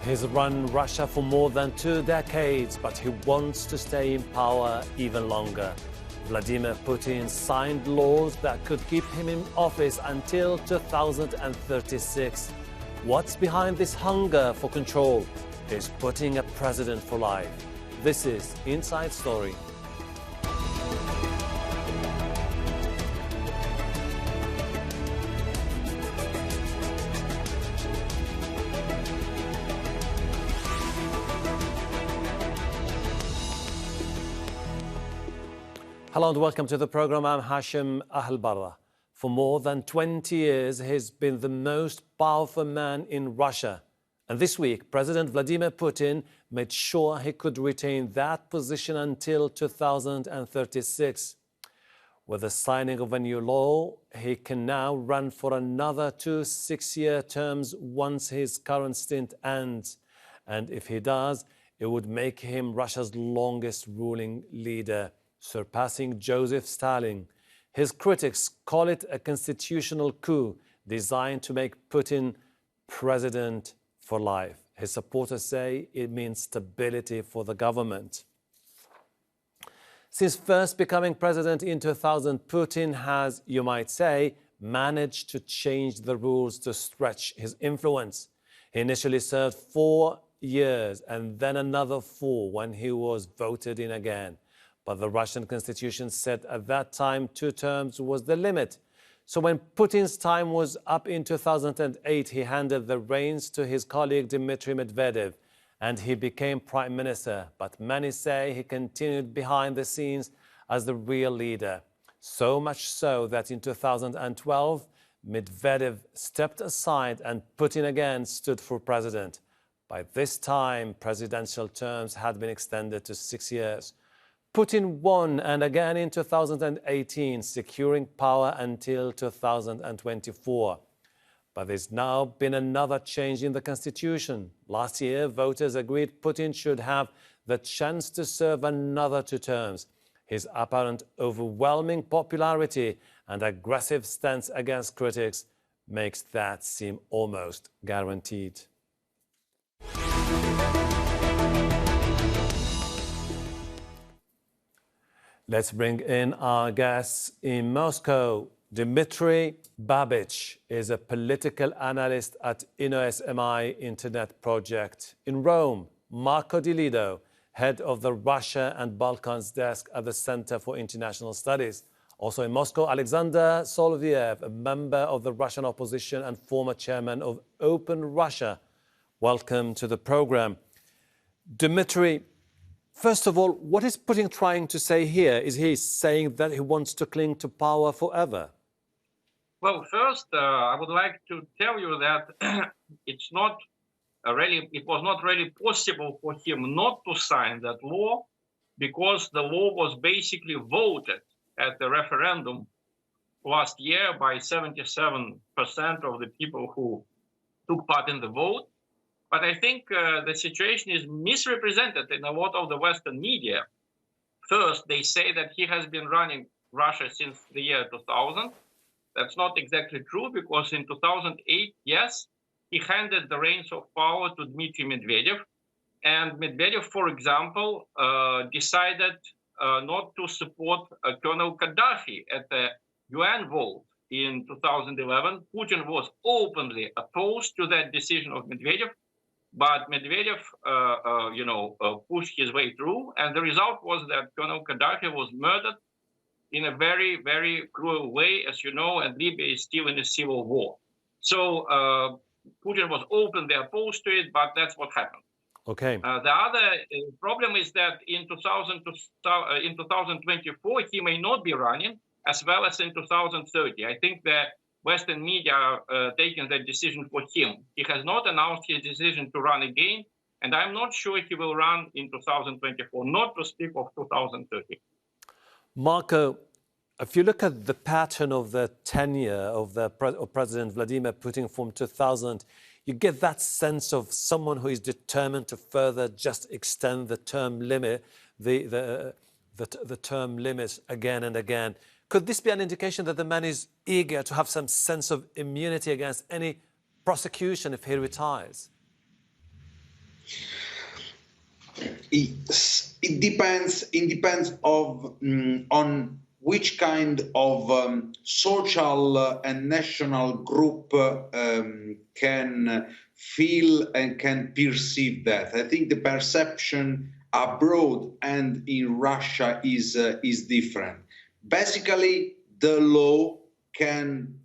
He's run Russia for more than 2 decades, but he wants to stay in power even longer. Vladimir Putin signed laws that could keep him in office until 2036. What's behind this hunger for control? Is Putin a president for life? This is Inside Story. Hello and welcome to the program. I'm Hashim Ahlbarra. For more than 20 years, he's been the most powerful man in Russia. And this week, President Vladimir Putin made sure he could retain that position until 2036. With the signing of a new law, he can now run for another 2 6-year terms once his current stint ends. And if he does, it would make him Russia's longest ruling leader, surpassing Joseph Stalin. His critics call it a constitutional coup designed to make Putin president for life. His supporters say it means stability for the government. Since first becoming president in 2000, Putin has, you might say, managed to change the rules to stretch his influence. He initially served 4 years and then another 4 when he was voted in again. But the Russian constitution said at that time 2 terms was the limit. So when Putin's time was up in 2008, he handed the reins to his colleague Dmitry Medvedev, and he became prime minister. But many say he continued behind the scenes as the real leader. So much so that in 2012, Medvedev stepped aside and Putin again stood for president. By this time, presidential terms had been extended to 6 years. Putin won and again in 2018, securing power until 2024. But there's now been another change in the constitution. Last year, voters agreed Putin should have the chance to serve another 2 terms. His apparent overwhelming popularity and aggressive stance against critics makes that seem almost guaranteed. Let's bring in our guests in Moscow. Dmitry Babich is a political analyst at INSPIRATIONal Internet Project. In Rome, Marco Di Lido, head of the Russia and Balkans desk at the Center for International Studies. Also in Moscow, Alexander Soloviev, a member of the Russian opposition and former chairman of Open Russia. Welcome to the program. Dmitry, first of all, what is Putin trying to say here? Is he saying that he wants to cling to power forever? Well, first, I would like to tell you that it was not really possible for him not to sign that law, because the law was basically voted at the referendum last year by 77% of the people who took part in the vote. But I think the situation is misrepresented in a lot of the Western media. First, they say that he has been running Russia since the year 2000. That's not exactly true, because in 2008, yes, he handed the reins of power to Dmitry Medvedev. And Medvedev, for example, decided not to support Colonel Gaddafi at the UN vote in 2011. Putin was openly opposed to that decision of Medvedev. But Medvedev, pushed his way through, and the result was that Colonel Gaddafi was murdered in a very, very cruel way, as you know, and Libya is still in a civil war. So Putin was openly opposed to it, but that's what happened. Okay. The other problem is that in 2024, he may not be running, as well as in 2030. I think that Western media are taking that decision for him. He has not announced his decision to run again, and I'm not sure he will run in 2024, not to speak of 2030. Marco, if you look at the pattern of the tenure of President Vladimir Putin from 2000, you get that sense of someone who is determined to further just extend the term limit, the term limit again and again. Could this be an indication that the man is eager to have some sense of immunity against any prosecution if he retires? It depends on which kind of social and national group can feel and can perceive that. I think the perception abroad and in Russia is different. Basically, the law can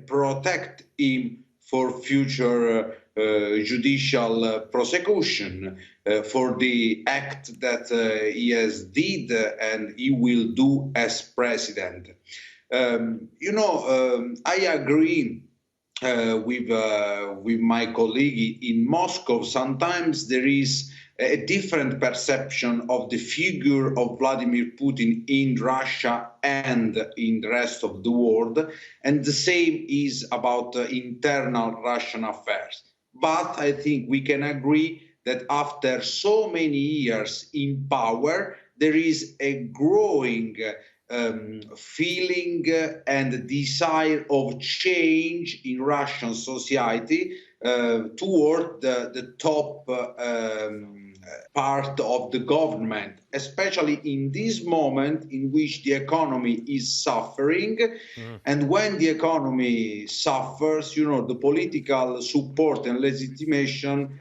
protect him for future judicial prosecution for the act that he has did and he will do as president. I agree with my colleague in Moscow. Sometimes there is a different perception of the figure of Vladimir Putin in Russia and in the rest of the world, and the same is about internal Russian affairs. But I think we can agree that after so many years in power, there is a growing feeling and desire of change in Russian society toward the top part of the government, especially in this moment in which the economy is suffering. And when the economy suffers, the political support and legitimation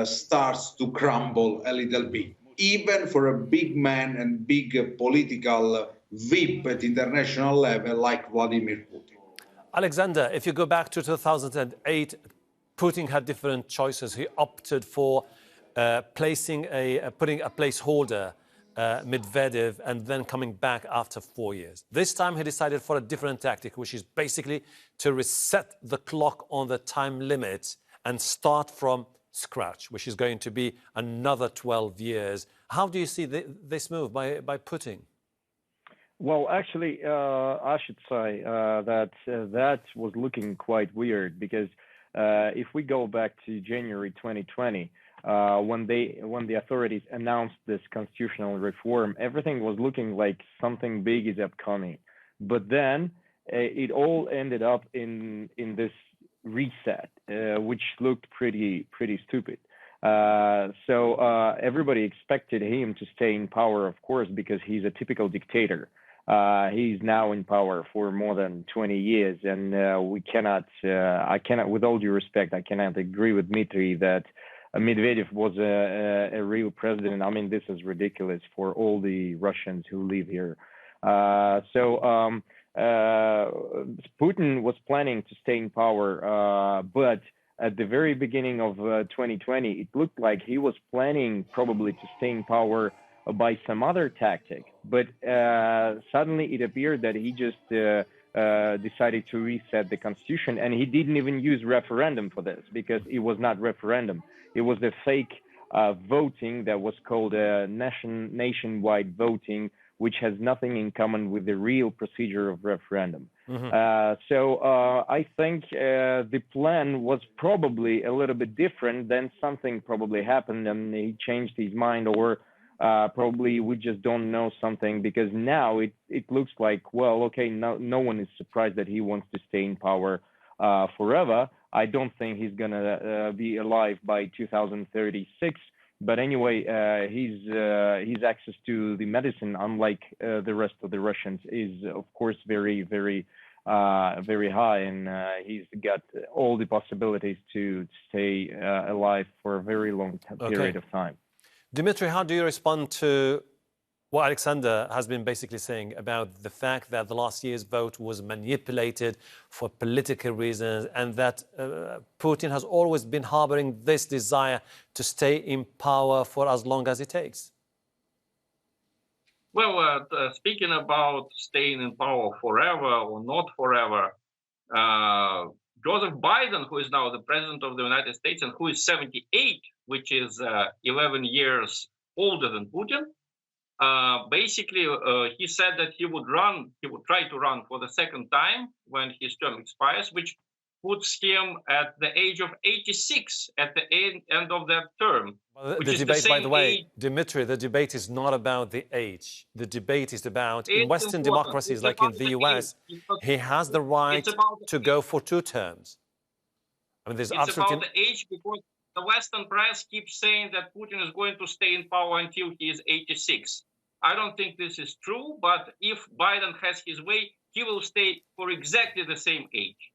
starts to crumble a little bit, even for a big man and big political VIP at international level like Vladimir Putin. Alexander, if you go back to 2008, Putin had different choices. He opted for putting a placeholder, Medvedev, and then coming back after 4 years. This time he decided for a different tactic, which is basically to reset the clock on the time limit and start from scratch, which is going to be another 12 years. How do you see this move by Putin? Well, actually, I should say that was looking quite weird, because if we go back to January 2020, when the authorities announced this constitutional reform, everything was looking like something big is upcoming. But then it all ended up in this reset, which looked pretty stupid. So everybody expected him to stay in power, of course, because he's a typical dictator. He's now in power for more than 20 years, and I cannot, with all due respect, I cannot agree with Dmitry that Medvedev was a real president. I mean, this is ridiculous for all the Russians who live here. Putin was planning to stay in power, but at the very beginning of 2020, it looked like he was planning probably to stay in power by some other tactic. But suddenly it appeared that he just decided to reset the constitution, and he didn't even use referendum for this, because it was not referendum. It was a fake voting that was called a nationwide voting, which has nothing in common with the real procedure of referendum. I think the plan was probably a little bit different. Then something probably happened and he changed his mind, or probably we just don't know something, because now it looks like, well, okay, no one is surprised that he wants to stay in power forever. I don't think he's gonna be alive by 2036. But anyway, his access to the medicine, unlike the rest of the Russians, is of course very high, and he's got all the possibilities to stay alive for a very long period of time. Dmitry, how do you respond to what Alexander has been basically saying about the fact that the last year's vote was manipulated for political reasons, and that Putin has always been harboring this desire to stay in power for as long as it takes? Well, speaking about staying in power forever or not forever, Joseph Biden, who is now the president of the United States and who is 78, which is 11 years older than Putin, basically, he said that he would try to run for the second time when his term expires, which puts him at the age of 86 at the end of that term. The debate, by the way, Dmitry, the debate is not about the age. The debate is about, in Western democracies like in the US, he has the right to go for 2 terms. I mean, there's absolutely... It's about the age, because the Western press keeps saying that Putin is going to stay in power until he is 86. I don't think this is true, but if Biden has his way, he will stay for exactly the same age.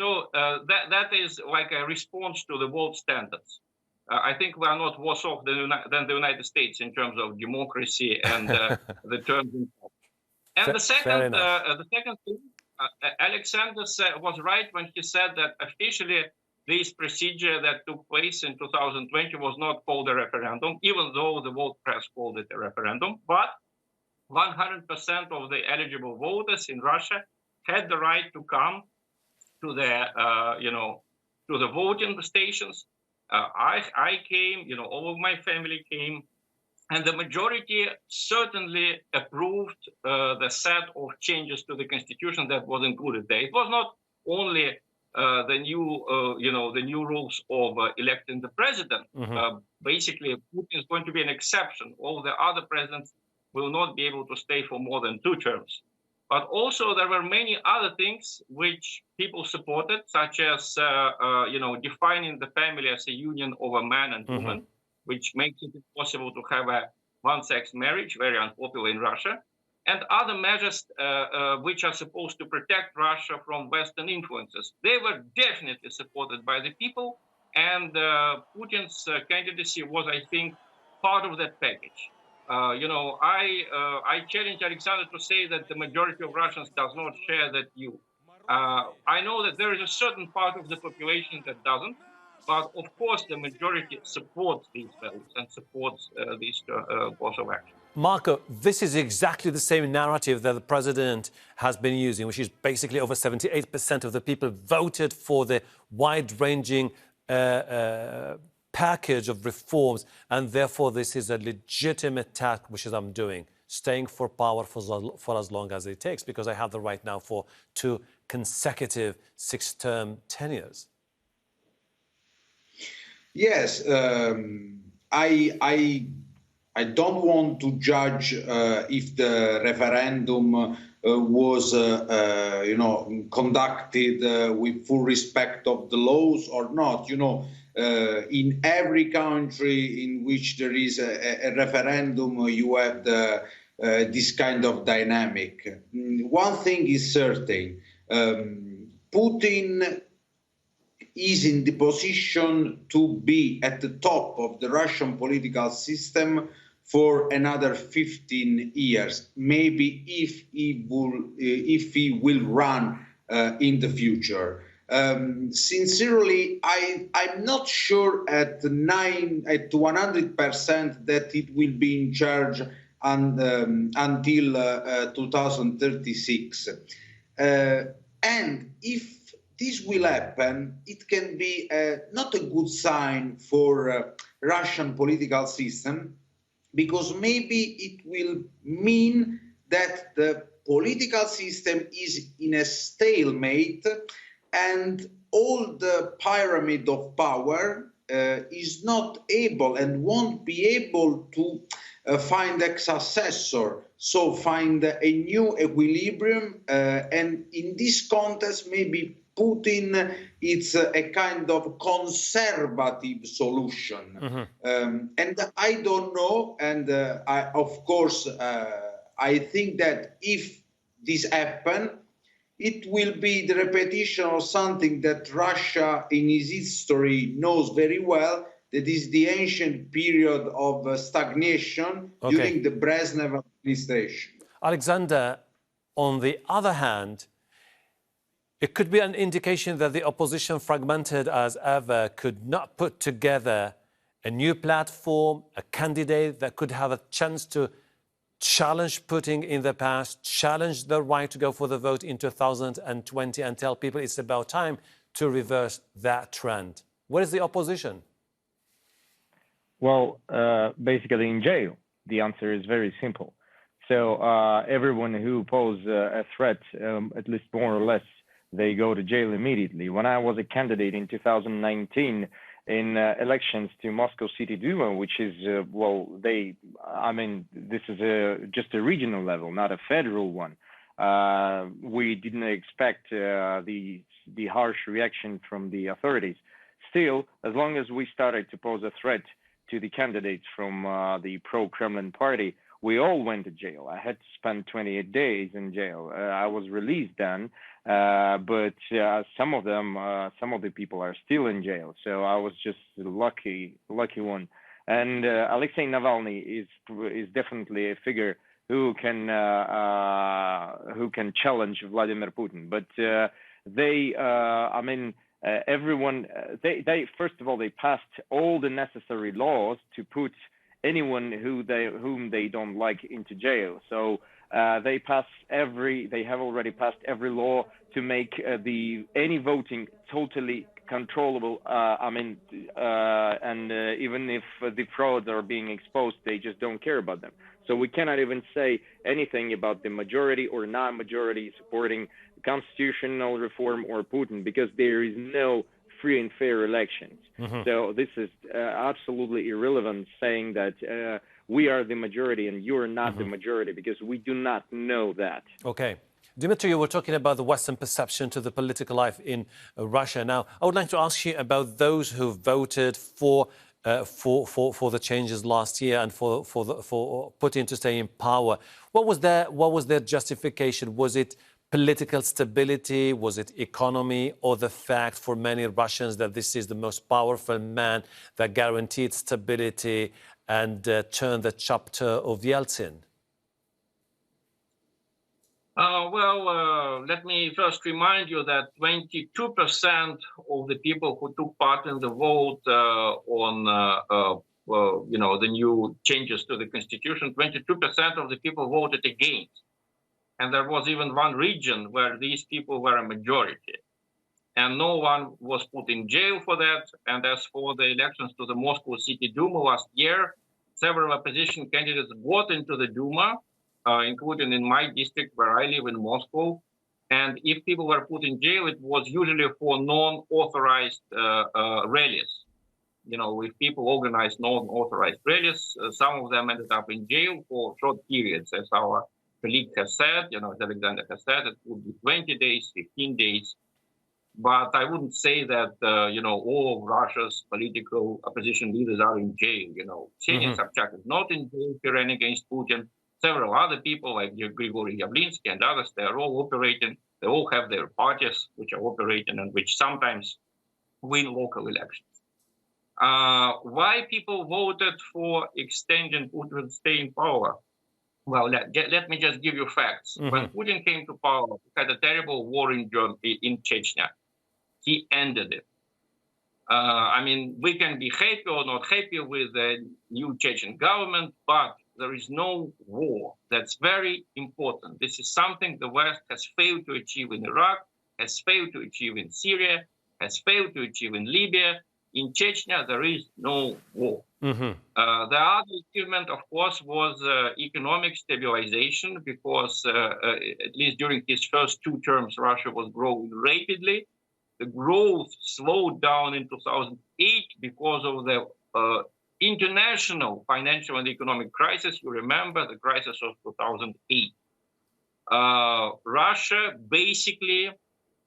So that is like a response to the world standards. I think we are not worse off than the United States in terms of democracy and the terms involved. And the second thing, Alexander was right when he said that officially this procedure that took place in 2020 was not called a referendum, even though the world press called it a referendum. But 100% of the eligible voters in Russia had the right to come to the, to the voting stations. I came, all of my family came, and the majority certainly approved the set of changes to the constitution that was included there. It was not only the new rules of electing the president. Basically, Putin is going to be an exception. All the other presidents will not be able to stay for more than 2 terms. But also there were many other things which people supported, such as defining the family as a union of a man and woman, which makes it possible to have a one-sex marriage, very unpopular in Russia, and other measures which are supposed to protect Russia from Western influences. They were definitely supported by the people, and Putin's candidacy was, I think, part of that package. I challenge Alexander to say that the majority of Russians does not share that view. I know that there is a certain part of the population that doesn't, but of course the majority supports these values and supports this course of action. Marco, this is exactly the same narrative that the president has been using, which is basically over 78% of the people voted for the wide-ranging package of reforms, and therefore this is a legitimate task, which is I'm doing, staying for power for as long as it takes, because I have the right now for 2 consecutive 6-term tenures. Yes, I don't want to judge if the referendum was, conducted with full respect of the laws or not. In every country in which there is a referendum, you have this kind of dynamic. One thing is certain, Putin is in the position to be at the top of the Russian political system for another 15 years, maybe if he will run in the future. Sincerely, I'm not sure at 100% that it will be in charge until 2036. And if this will happen, it can be not a good sign for Russian political system, because maybe it will mean that the political system is in a stalemate and all the pyramid of power is not able and won't be able to find a successor, so find a new equilibrium, and in this context maybe Putin is a kind of conservative solution. And I don't know, and I think that if this happens, it will be the repetition of something that Russia in its history knows very well, that is the ancient period of stagnation during the Brezhnev administration. Alexander, on the other hand, it could be an indication that the opposition, fragmented as ever, could not put together a new platform, a candidate that could have a chance to challenge Putin in the past, challenge the right to go for the vote in 2020, and tell people it's about time to reverse that trend. Where is the opposition? Well, basically in jail. The answer is very simple. So everyone who poses a threat, at least more or less, they go to jail immediately. When I was a candidate in 2019 in elections to Moscow City Duma, which is, this is just a regional level, not a federal one. We didn't expect the harsh reaction from the authorities. still, as long as we started to pose a threat to the candidates from the pro-Kremlin party, we all went to jail. I had to spend 28 days in jail. I was released then, but some of the people are still in jail. So I was just a lucky one. And Alexei Navalny is definitely a figure who can challenge Vladimir Putin. But everyone, they first of all, they passed all the necessary laws to put anyone whom they don't like into jail. So they have already passed every law to make any voting totally controllable. Even if the frauds are being exposed, they just don't care about them. So we cannot even say anything about the majority or non-majority supporting constitutional reform or Putin, because there is no free and fair elections. So this is absolutely irrelevant saying that we are the majority and you are not the majority, because we do not know that. Okay. Dmitry, you were talking about the Western perception to the political life in Russia. Now, I would like to ask you about those who voted for the changes last year and for Putin to stay in power. What was their justification? Was it political stability? Was it economy? Or the fact for many Russians that this is the most powerful man that guaranteed stability and turned the chapter of Yeltsin? Let me first remind you that 22% of the people who took part in the vote on the new changes to the constitution, 22% of the people voted against. And there was even one region where these people were a majority. And no one was put in jail for that. And as for the elections to the Moscow City Duma last year, several opposition candidates got into the Duma, including in my district where I live in Moscow. And if people were put in jail, it was usually for non-authorized rallies. If people organized non-authorized rallies, some of them ended up in jail for short periods, as our colleague has said, as Alexander has said, it would be 20 days, 15 days. But I wouldn't say that, all of Russia's political opposition leaders are in jail. Ksenia Sobchak is not in jail, he ran against Putin. Several other people like Grigory Yavlinsky and others, they are all operating. They all have their parties which are operating and which sometimes win local elections. Why people voted for extending Putin's stay in power? Well, let me just give you facts. When Putin came to power, he had a terrible war in Chechnya. He ended it. We can be happy or not happy with the new Chechen government, but there is no war. That's very important. This is something the West has failed to achieve in Iraq, has failed to achieve in Syria, has failed to achieve in Libya. In Chechnya, there is no war. The other achievement, of course, was economic stabilization, because at least during his first 2 terms, Russia was growing rapidly. The growth slowed down in 2008 because of the international financial and economic crisis. You remember the crisis of 2008. Russia basically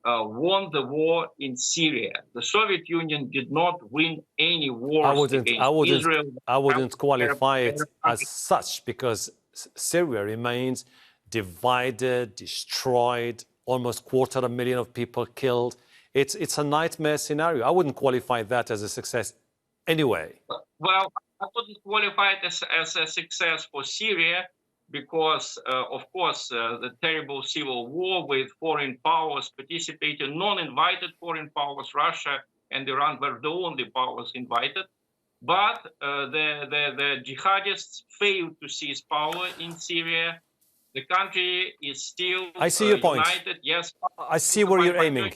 won the war in Syria. The Soviet Union did not win any wars against Israel. I wouldn't qualify it as such, because Syria remains divided, destroyed, almost 250,000 of people killed. It's a nightmare scenario. I wouldn't qualify that as a success anyway. Well, I wouldn't qualify it as a success for Syria, because, of course, the terrible civil war with foreign powers participating, non-invited foreign powers, Russia and Iran were the only powers invited. But the jihadists failed to seize power in Syria. The country is still I see your point. united. Yes, I see where you're aiming.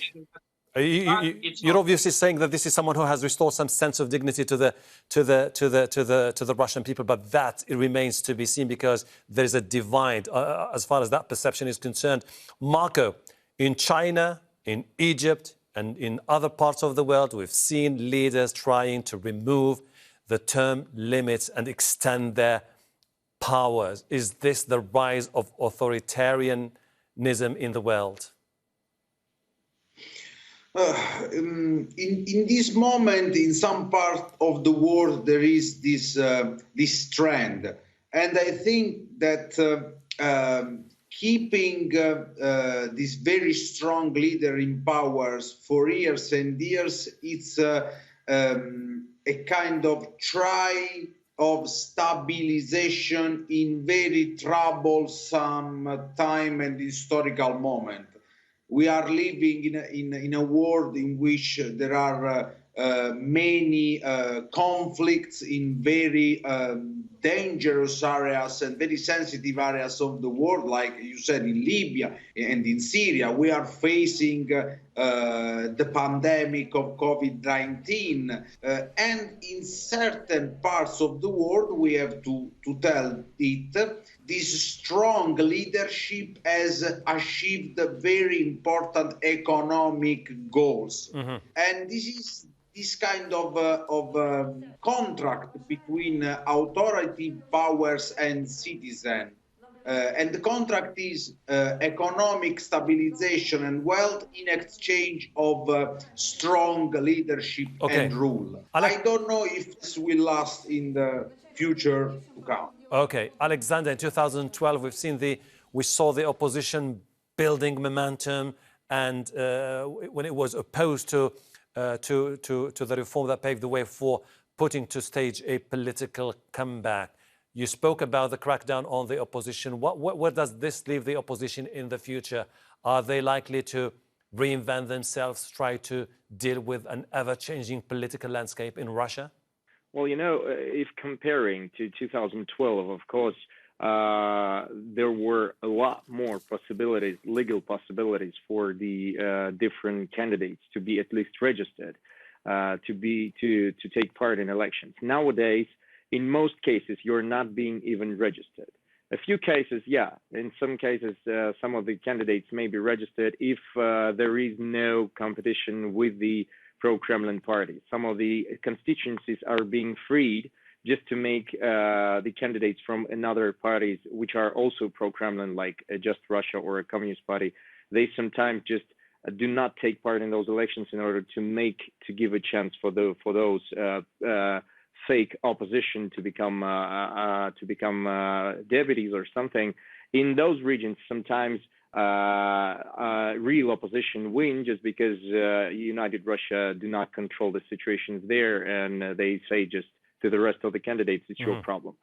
You're obviously saying that this is someone who has restored some sense of dignity to the Russian people, but that it remains to be seen, because there is a divide as far as that perception is concerned. Marco, in China, in Egypt, and in other parts of the world, we've seen leaders trying to remove the term limits and extend their powers. Is this the rise of authoritarianism in the world? In this moment, in some part of the world, there is this trend, and I think that keeping this very strong leader in powers for years and years, it's a kind of try of stabilization in very troublesome time and historical moment. We are living in a world in which there are many conflicts in very dangerous areas and very sensitive areas of the world, like you said, in Libya and in Syria. We are facing the pandemic of COVID-19, and in certain parts of the world, we have to tell it, this strong leadership has achieved very important economic goals. Mm-hmm. And this is this kind of contract between authority powers and citizen. And the contract is economic stabilization and wealth in exchange of strong leadership and rule. I don't know if this will last in the future to come. Okay, Alexander, in 2012, we saw the opposition building momentum, and when it was opposed to the reform that paved the way for Putin to stage a political comeback. You spoke about the crackdown on the opposition. Where does this leave the opposition in the future? Are they likely to reinvent themselves, try to deal with an ever-changing political landscape in Russia? Well, you know, if comparing to 2012, of course, there were a lot more possibilities, legal possibilities for the different candidates to be at least registered, to take part in elections. Nowadays, in most cases, you're not being even registered. A few cases, yeah. In some cases, some of the candidates may be registered if there is no competition with the pro-Kremlin party. Some of the constituencies are being freed just to make the candidates from another parties, which are also pro-Kremlin, like Just Russia or a Communist Party, they sometimes just do not take part in those elections in order to give a chance for those fake opposition to become deputies or something. In those regions, sometimes real opposition win just because United Russia do not control the situations there, and they say just to the rest of the candidates, it's your problem.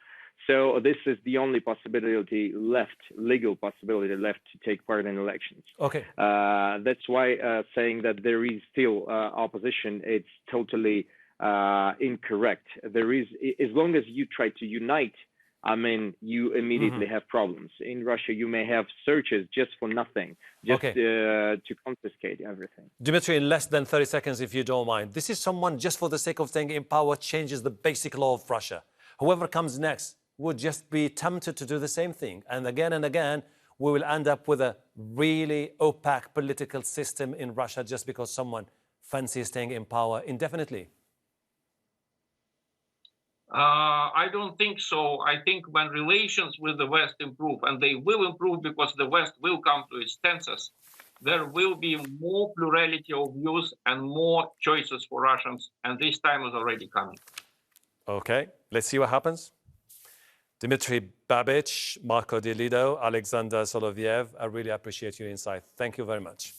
So this is the only possibility left, legal possibility left to take part in elections. Okay. That's why saying that there is still opposition, it's totally incorrect. There is, as long as you try to unite, I mean, you immediately have problems. In Russia, you may have searches just for nothing, just to confiscate everything. Dmitry, in less than 30 seconds, if you don't mind. This is someone, just for the sake of staying in power, changes the basic law of Russia. Whoever comes next would just be tempted to do the same thing. And again, we will end up with a really opaque political system in Russia just because someone fancies staying in power indefinitely. I don't think so. I think when relations with the West improve, and they will improve because the West will come to its senses, there will be more plurality of views and more choices for Russians, and this time is already coming. Okay, let's see what happens. Dmitry Babich, Marko Dilido, Alexander Soloviev, I really appreciate your insight. Thank you very much.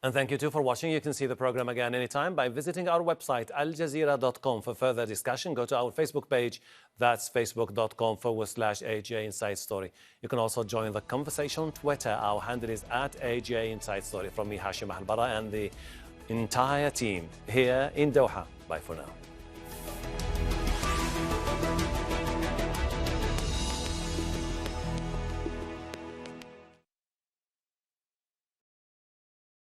And thank you too for watching. You can see the program again anytime by visiting our website, aljazeera.com. For further discussion, go to our Facebook page. That's facebook.com/AJ Inside Story. You can also join the conversation on Twitter. Our handle is @AJ Inside Story. From me, Hashim Al-Bara, and the entire team here in Doha. Bye for now.